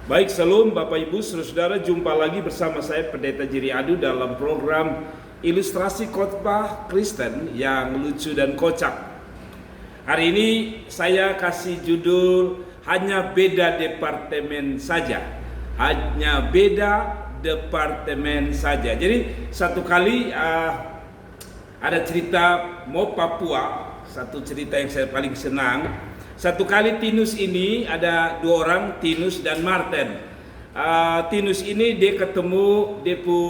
Baik, salam Bapak Ibu, saudara-saudara, jumpa lagi bersama saya Pendeta Jerry Adu dalam program Ilustrasi Khotbah Kristen yang lucu dan kocak. Hari ini saya kasih judul Hanya Beda Departemen Saja. Hanya beda departemen saja. Jadi satu kali ada cerita mau Papua, satu cerita yang saya paling senang. Satu kali Tinus ini ada dua orang, Tinus dan Martin. Tinus ini dia ketemu depu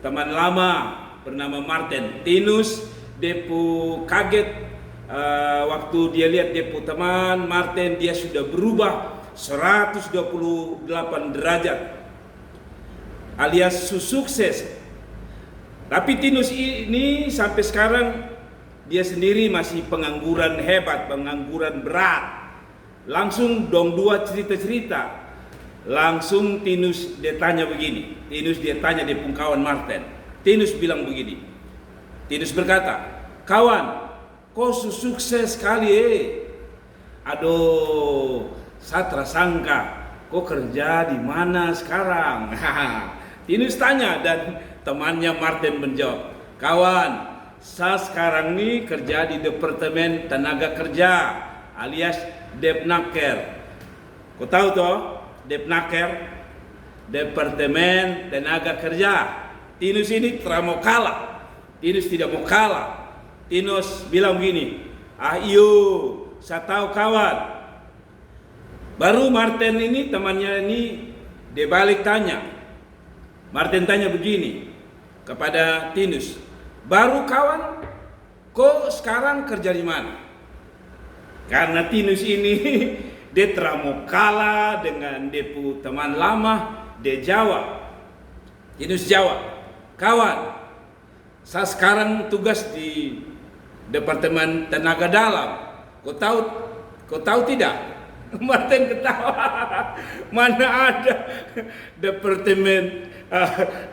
teman lama bernama Martin. Tinus depu kaget waktu dia lihat depu teman Martin, dia sudah berubah 128 derajat alias sukses. Tapi Tinus ini sampai sekarang dia sendiri masih pengangguran hebat, pengangguran berat. Langsung dong dua cerita-cerita. Langsung Tinus dia tanya begini. Tinus dia tanya dia pun kawan Martin. Tinus bilang begini. Tinus berkata, "Kawan, kau sukses sekali Aduh, saya sangka kau kerja di mana sekarang?" Tinus tanya dan temannya Martin menjawab, "Kawan, saya sekarang ini kerja di Departemen Tenaga Kerja alias Depnaker." Kau tahu toh Depnaker? Departemen Tenaga Kerja. Tinus ini tidak mau kalah. Tinus tidak mau kalah. Tinus bilang begini, "Iyo, saya tahu kawan." Baru Martin ini temannya ini dia balik tanya. Martin tanya begini kepada Tinus, "Baru kawan, kok sekarang kerja di mana?" Karena Tinus ini dia tidak mau kalah dengan depu teman lama, dia jawab. Tinus jawab, "Kawan, saya sekarang tugas di Departemen Tenaga Dalam. Kau tahu tidak?" Martin ketawa. Mana ada Departemen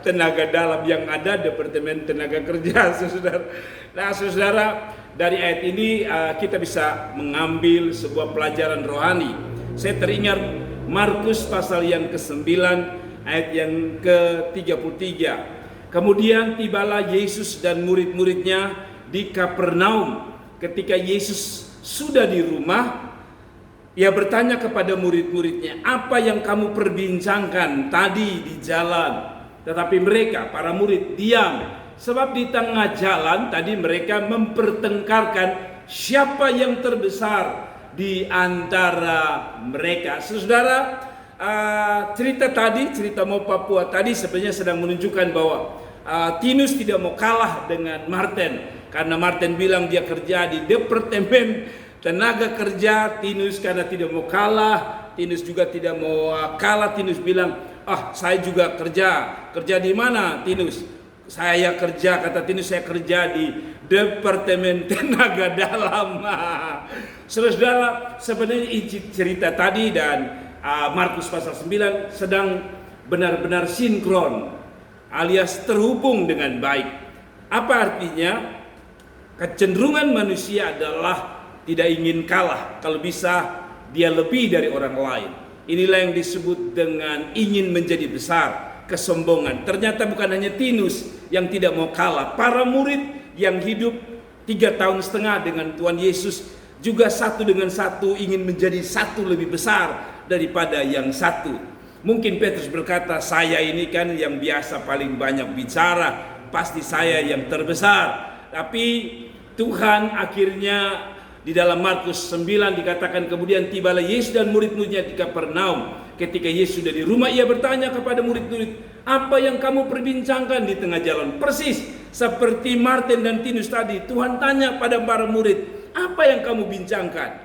Tenaga Dalam, yang ada Departemen Tenaga Kerja, saudara. Nah, saudara, dari ayat ini kita bisa mengambil sebuah pelajaran rohani. Saya teringat Markus pasal yang ke-9 ayat yang ke-33. Kemudian tibalah Yesus dan murid-muridnya di Kapernaum. Ketika Yesus sudah di rumah, ia bertanya kepada murid-muridnya, "Apa yang kamu perbincangkan tadi di jalan?" Tetapi mereka, para murid, diam. Sebab di tengah jalan tadi mereka mempertengkarkan siapa yang terbesar di antara mereka. Saudara, cerita tadi, cerita mau Papua tadi sebenarnya sedang menunjukkan bahwa Tinus tidak mau kalah dengan Martin. Karena Martin bilang dia kerja di Departemen Tenaga Kerja. Tinus karena tidak mau kalah, Tinus juga tidak mau kalah. Tinus bilang, "Saya juga kerja di mana Tinus?" "Saya kerja," kata Tinus, "saya kerja di Departemen Tenaga Dalam." Saudara, sebenarnya cerita tadi dan Markus pasal 9 sedang benar-benar sinkron alias terhubung dengan baik. Apa artinya? Kecenderungan manusia adalah tidak ingin kalah, kalau bisa dia lebih dari orang lain. Inilah yang disebut dengan ingin menjadi besar, kesombongan. Ternyata bukan hanya Tinus yang tidak mau kalah. Para murid yang hidup 3,5 tahun dengan Tuhan Yesus juga satu dengan satu ingin menjadi satu lebih besar daripada yang satu. Mungkin Petrus berkata, "Saya ini kan yang biasa paling banyak bicara, pasti saya yang terbesar." Tapi Tuhan akhirnya di dalam Markus 9 dikatakan, kemudian tibalah Yesus dan murid-muridnya di Kapernaum. Ketika Yesus sudah di rumah, ia bertanya kepada murid-murid, "Apa yang kamu perbincangkan di tengah jalan?" Persis seperti Martin dan Tinus tadi, Tuhan tanya pada para murid, "Apa yang kamu bincangkan?"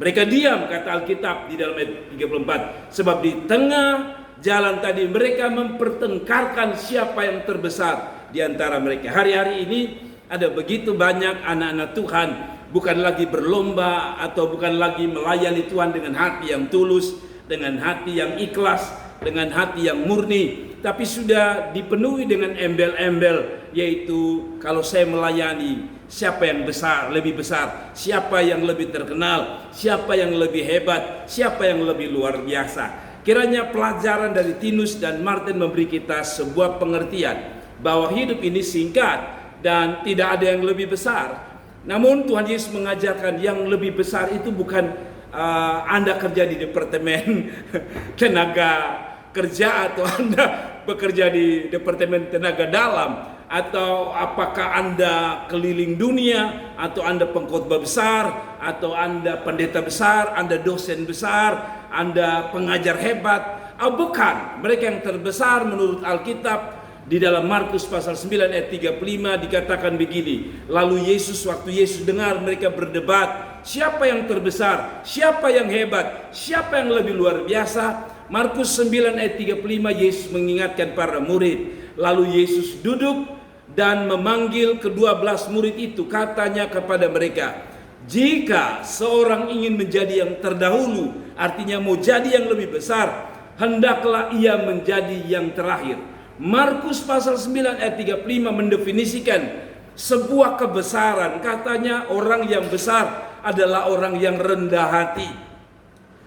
Mereka diam, kata Alkitab di dalam ayat 34. Sebab di tengah jalan tadi mereka mempertengkarkan siapa yang terbesar di antara mereka. Hari-hari ini ada begitu banyak anak-anak Tuhan bukan lagi berlomba atau bukan lagi melayani Tuhan dengan hati yang tulus, dengan hati yang ikhlas, dengan hati yang murni, tapi sudah dipenuhi dengan embel-embel, yaitu kalau saya melayani, siapa yang besar, lebih besar, siapa yang lebih terkenal, siapa yang lebih hebat, siapa yang lebih luar biasa. Kiranya pelajaran dari Tinus dan Martin memberi kita sebuah pengertian bahwa hidup ini singkat dan tidak ada yang lebih besar. Namun Tuhan Yesus mengajarkan yang lebih besar itu bukan Anda kerja di departemen tenaga kerja, atau Anda bekerja di departemen tenaga dalam, atau apakah Anda keliling dunia, atau Anda pengkhotbah besar, atau Anda pendeta besar, Anda dosen besar, Anda pengajar hebat. Bukan, mereka yang terbesar menurut Alkitab. Di dalam Markus pasal 9 ayat 35 dikatakan begini, lalu waktu Yesus dengar mereka berdebat, siapa yang terbesar, siapa yang hebat, siapa yang lebih luar biasa. Markus 9 ayat 35, Yesus mengingatkan para murid. Lalu Yesus duduk dan memanggil ke-12 murid itu, katanya kepada mereka, jika seorang ingin menjadi yang terdahulu, artinya mau jadi yang lebih besar, hendaklah ia menjadi yang terakhir. Markus pasal 9 ayat 35 mendefinisikan sebuah kebesaran. Katanya orang yang besar adalah orang yang rendah hati.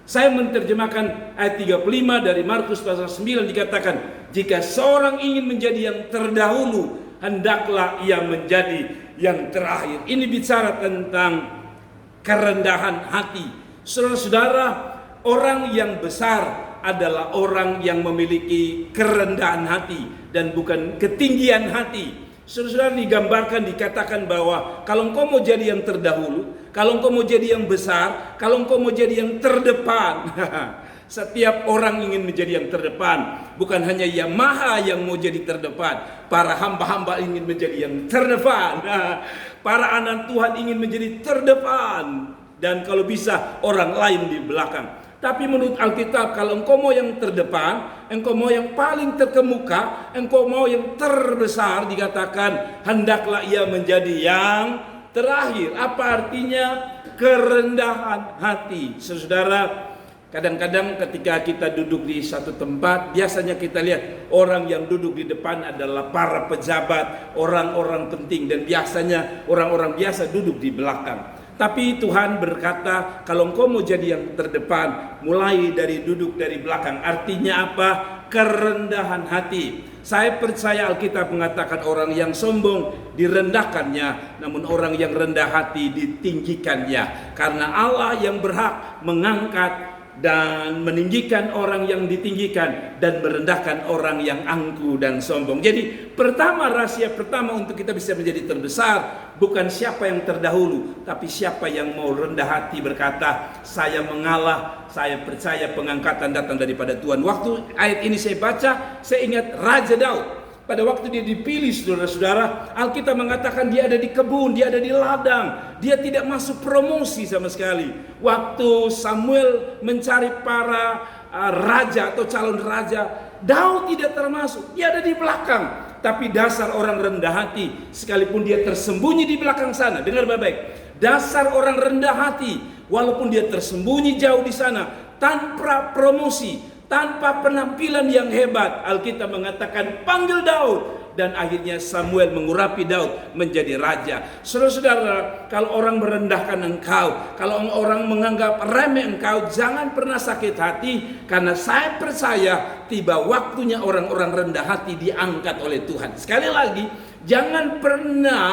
Saya menerjemahkan ayat 35 dari Markus pasal 9, dikatakan, jika seorang ingin menjadi yang terdahulu, hendaklah ia menjadi yang terakhir. Ini bicara tentang kerendahan hati. Saudara-saudara, orang yang besar adalah orang yang memiliki kerendahan hati dan bukan ketinggian hati. Saudara-saudara, digambarkan, dikatakan bahwa kalau engkau mau jadi yang terdahulu, kalau engkau mau jadi yang besar, kalau engkau mau jadi yang terdepan, setiap orang ingin menjadi yang terdepan. Bukan hanya Yamaha yang mau jadi terdepan, para hamba-hamba ingin menjadi yang terdepan. Para anak Tuhan ingin menjadi terdepan, dan kalau bisa orang lain di belakang. Tapi menurut Alkitab, kalau engkau mau yang terdepan, engkau mau yang paling terkemuka, engkau mau yang terbesar, dikatakan hendaklah ia menjadi yang terakhir. Apa artinya kerendahan hati? Saudara, kadang-kadang ketika kita duduk di satu tempat, biasanya kita lihat orang yang duduk di depan adalah para pejabat, orang-orang penting, dan biasanya orang-orang biasa duduk di belakang. Tapi Tuhan berkata, kalau engkau mau jadi yang terdepan, mulai dari duduk dari belakang. Artinya apa? Kerendahan hati. Saya percaya Alkitab mengatakan orang yang sombong direndahkannya, namun orang yang rendah hati ditinggikannya. Karena Allah yang berhak mengangkat dan meninggikan orang yang ditinggikan, dan merendahkan orang yang angkuh dan sombong. Jadi rahasia pertama untuk kita bisa menjadi terbesar, bukan siapa yang terdahulu, tapi siapa yang mau rendah hati berkata, saya mengalah, saya percaya pengangkatan datang daripada Tuhan. Waktu ayat ini saya baca, saya ingat Raja Daud. Pada waktu dia dipilih, saudara-saudara, Alkitab mengatakan dia ada di kebun, dia ada di ladang, dia tidak masuk promosi sama sekali. Waktu Samuel mencari para raja atau calon raja, Daud tidak termasuk, dia ada di belakang. Tapi dasar orang rendah hati, sekalipun dia tersembunyi di belakang sana, dengar baik-baik, dasar orang rendah hati, walaupun dia tersembunyi jauh di sana, tanpa promosi, tanpa penampilan yang hebat, Alkitab mengatakan panggil Daud, dan akhirnya Samuel mengurapi Daud menjadi raja. Saudara-saudara, kalau orang merendahkan engkau, kalau orang menganggap remeh engkau, jangan pernah sakit hati, karena saya percaya tiba waktunya orang-orang rendah hati diangkat oleh Tuhan. Sekali lagi, jangan pernah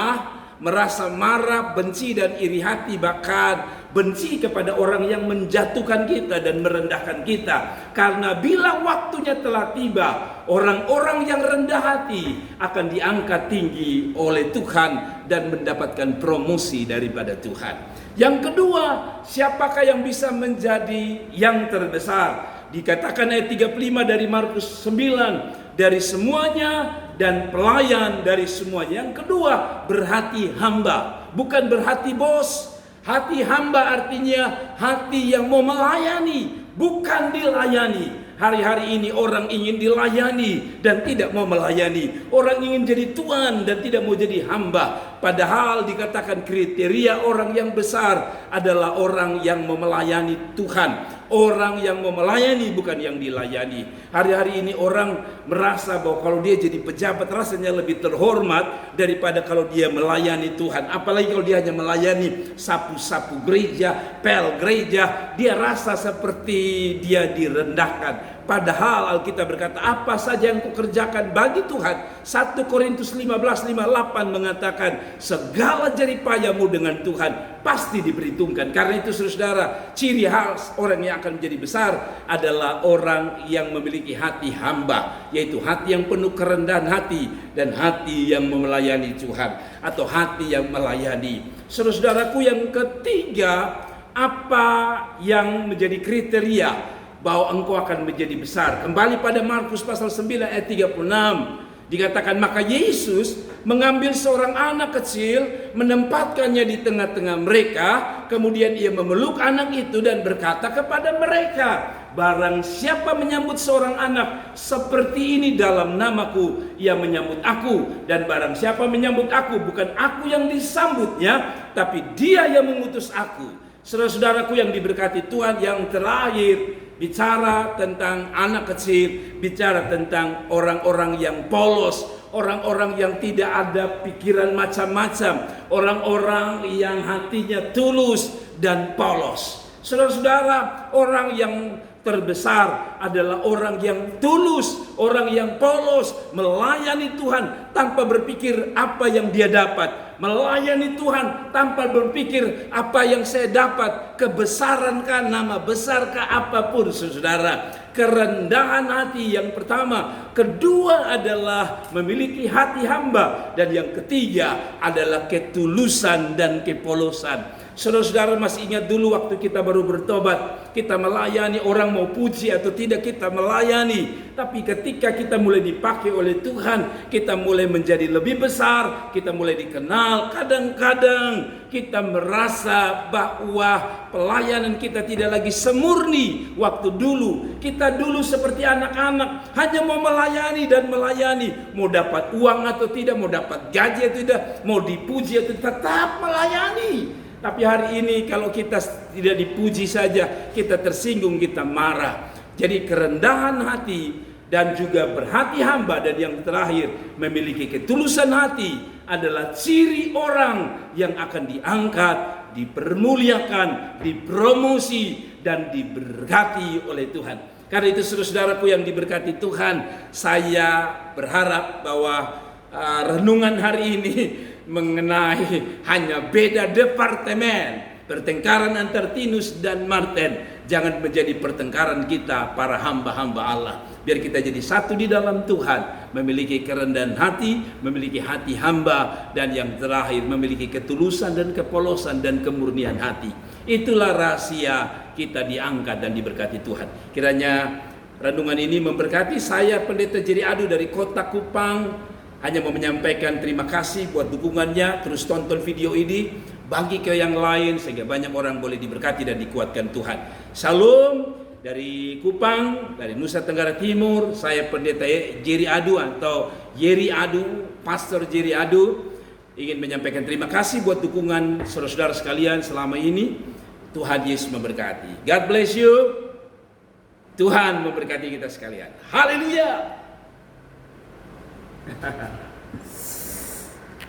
merasa marah, benci dan iri hati, bahkan benci kepada orang yang menjatuhkan kita dan merendahkan kita. Karena bila waktunya telah tiba, orang-orang yang rendah hati akan diangkat tinggi oleh Tuhan dan mendapatkan promosi daripada Tuhan. Yang kedua, siapakah yang bisa menjadi yang terbesar? Dikatakan ayat 35 dari Markus 9, dari semuanya dan pelayan dari semuanya. Yang kedua, berhati hamba, bukan berhati bos. Hati hamba artinya hati yang mau melayani, bukan dilayani. Hari-hari ini orang ingin dilayani dan tidak mau melayani. Orang ingin jadi tuan dan tidak mau jadi hamba. Padahal dikatakan kriteria orang yang besar adalah orang yang mau melayani Tuhan. orang yang mau melayani bukan yang dilayani. Hari-hari ini orang merasa bahwa kalau dia jadi pejabat rasanya lebih terhormat daripada kalau dia melayani Tuhan. Apalagi kalau dia hanya melayani sapu-sapu gereja, pel gereja, dia rasa seperti dia direndahkan. Padahal Alkitab berkata, apa saja yang kukerjakan bagi Tuhan. 1 Korintus 15:58 mengatakan, segala jeripayamu dengan Tuhan pasti diperhitungkan. Karena itu saudara, ciri khas orang yang akan menjadi besar adalah orang yang memiliki hati hamba, yaitu hati yang penuh kerendahan hati dan hati yang melayani Tuhan, atau hati yang melayani. Saudaraku, yang ketiga, apa yang menjadi kriteria bahwa engkau akan menjadi besar? Kembali pada Markus pasal 9 ayat 36. Dikatakan, maka Yesus mengambil seorang anak kecil, menempatkannya di tengah-tengah mereka. Kemudian ia memeluk anak itu dan berkata kepada mereka, barang siapa menyambut seorang anak seperti ini dalam namaku, ia menyambut aku. Dan barang siapa menyambut aku, bukan aku yang disambutnya, tapi dia yang mengutus aku. Saudara-saudaraku yang diberkati Tuhan, yang terakhir, bicara tentang anak kecil, bicara tentang orang-orang yang polos, orang-orang yang tidak ada pikiran macam-macam, orang-orang yang hatinya tulus dan polos. Saudara-saudara, orang yang terbesar adalah orang yang tulus, orang yang polos, melayani Tuhan tanpa berpikir apa yang dia dapat. Melayani Tuhan tanpa berpikir apa yang saya dapat, kebesarankah, nama besarkah, apapun saudara. Kerendahan hati yang pertama, kedua adalah memiliki hati hamba, dan yang ketiga adalah ketulusan dan kepolosan. Saudara-saudara masih ingat dulu waktu kita baru bertobat, kita melayani, orang mau puji atau tidak kita melayani. Tapi ketika kita mulai dipakai oleh Tuhan, kita mulai menjadi lebih besar, kita mulai dikenal. Kadang-kadang kita merasa bahwa pelayanan kita tidak lagi semurni waktu dulu. Kita dulu seperti anak-anak, hanya mau melayani dan melayani. Mau dapat uang atau tidak, mau dapat gaji atau tidak, mau dipuji atau tetap melayani. Tapi hari ini kalau kita tidak dipuji saja, kita tersinggung, kita marah. Jadi kerendahan hati dan juga berhati hamba, dan yang terakhir memiliki ketulusan hati adalah ciri orang yang akan diangkat, dipermuliakan, dipromosi, dan diberkati oleh Tuhan. Karena itu saudaraku yang diberkati Tuhan, saya berharap bahwa renungan hari ini mengenai hanya beda departemen, pertengkaran antar Tinus dan Martin, jangan menjadi pertengkaran kita para hamba-hamba Allah. Biar kita jadi satu di dalam Tuhan, memiliki kerendahan hati, memiliki hati hamba, dan yang terakhir memiliki ketulusan dan kepolosan dan kemurnian hati. Itulah rahasia kita diangkat dan diberkati Tuhan. Kiranya renungan ini memberkati. Saya Pendeta Jerry Adu dari Kota Kupang, hanya mau menyampaikan terima kasih buat dukungannya. Terus tonton video ini, bagi ke yang lain sehingga banyak orang boleh diberkati dan dikuatkan Tuhan. Salam dari Kupang, dari Nusa Tenggara Timur. Saya Pendeta Jerry Adu atau Jerry Adu, Pastor Jerry Adu, ingin menyampaikan terima kasih buat dukungan saudara-saudara sekalian selama ini. Tuhan Yesus memberkati. God bless you. Tuhan memberkati kita sekalian. Haleluya.